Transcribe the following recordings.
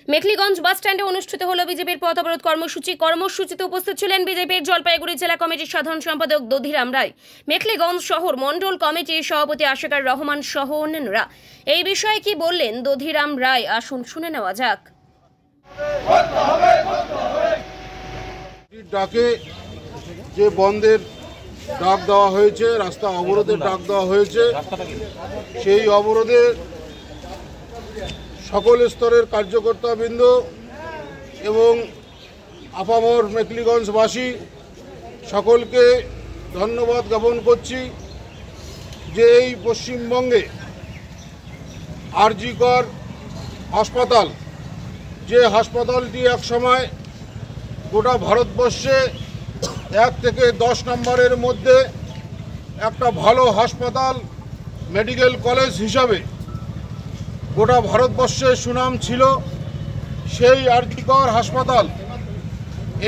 মেখলিগঞ্জ বাস স্ট্যান্ডে অনুষ্ঠিত হলো বিজেপির পথ অবরোধ কর্মসূচিতে উপস্থিত ছিলেন বিজেপির জলপাইগুড়ি জেলা কমিটির সাধারণ সম্পাদক দধিরাম রায়, মেখলিগঞ্জ শহর মণ্ডল কমিটির সভাপতি আশিকার রহমান সহ অন্যান্যরা। এই বিষয়ে কি বললেন দধিরাম রায়, আসুন শুনে নেওয়া যাক। ডাকে যে বন্ধের ডাক দেওয়া হয়েছে, রাস্তা অবরোধের ডাক দেওয়া হয়েছে, সেই অবরোধে সকল স্তরের কার্যকর্তাবৃন্দ এবং আপামর মেখলিগঞ্জবাসী সকলকে ধন্যবাদ জ্ঞাপন করছি যে এই পশ্চিমবঙ্গে আরজি কর হাসপাতাল, যে হাসপাতালটি একসময় গোটা ভারতবর্ষে 1 থেকে 10 নম্বরের মধ্যে একটা ভালো হাসপাতাল, মেডিকেল কলেজ হিসাবে গোটা ভারতবর্ষের সুনাম ছিল, সেই আরজি কর হাসপাতাল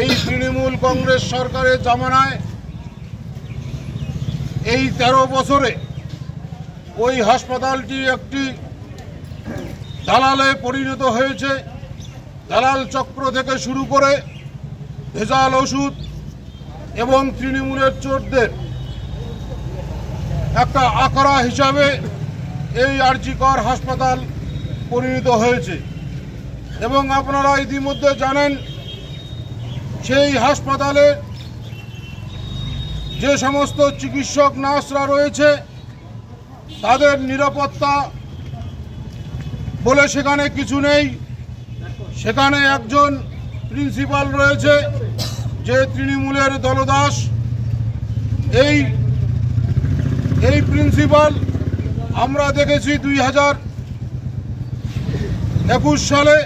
এই তৃণমূল কংগ্রেস সরকারের জামানায় এই 13 বছরে ওই হাসপাতালটি একটি দালালে পরিণত হয়েছে। দালাল চক্র থেকে শুরু করে ভেজাল ওষুধ এবং তৃণমূলের চোরদের একটা আখড়া হিসাবে এই আরজি কর হাসপাতাল পরিণত হয়েছে। এবং আপনারা ইতিমধ্যে জানেন সেই হাসপাতালে যে সমস্ত চিকিৎসক নার্সরা রয়েছে তাদের নিরাপত্তা বলে সেখানে কিছু নেই। সেখানে একজন প্রিন্সিপাল রয়েছে যে তৃণমূলের দলদাস। এই প্রিন্সিপাল আমরা দেখেছি 2021 সালে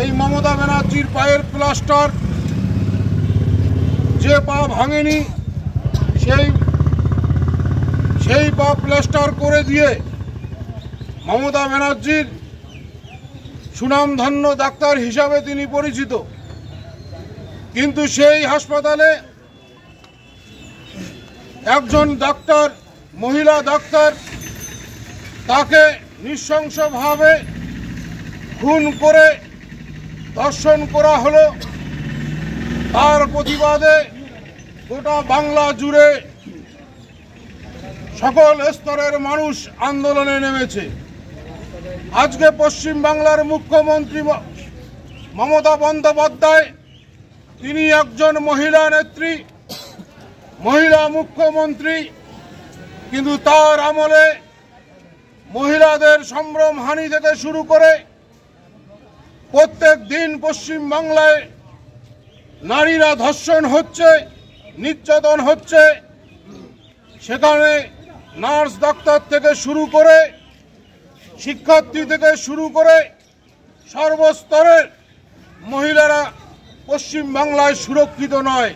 এই মমতা ব্যানার্জির পায়ের প্লাস্টার, যে পা ভাঙেনি সেই পা প্লাস্টার করে দিয়ে মমতা ব্যানার্জির সুনামধন্য ডাক্তার হিসাবে তিনি পরিচিত। কিন্তু সেই হাসপাতালে একজন ডাক্তার, মহিলা ডাক্তার, তাকে নৃশংসভাবে খুন করে ধর্ষণ করা হলো। তার প্রতিবাদে গোটা বাংলা জুড়ে সকল স্তরের মানুষ আন্দোলনে নেমেছে। আজকে পশ্চিম বাংলার মুখ্যমন্ত্রী মমতা বন্দ্যোপাধ্যায়, তিনি একজন মহিলা নেত্রী, মহিলা মুখ্যমন্ত্রী, কিন্তু তার আমলে মহিলাদের সম্ভ্রমহানি থেকে শুরু করে প্রত্যেক দিন পশ্চিম বাংলায় নারীরা ধর্ষণ হচ্ছে, নির্যাতন হচ্ছে। সেখানে নার্স ডাক্তার থেকে শুরু করে শিক্ষার্থী থেকে শুরু করে সর্বস্তরের মহিলারা পশ্চিম বাংলায় সুরক্ষিত নয়।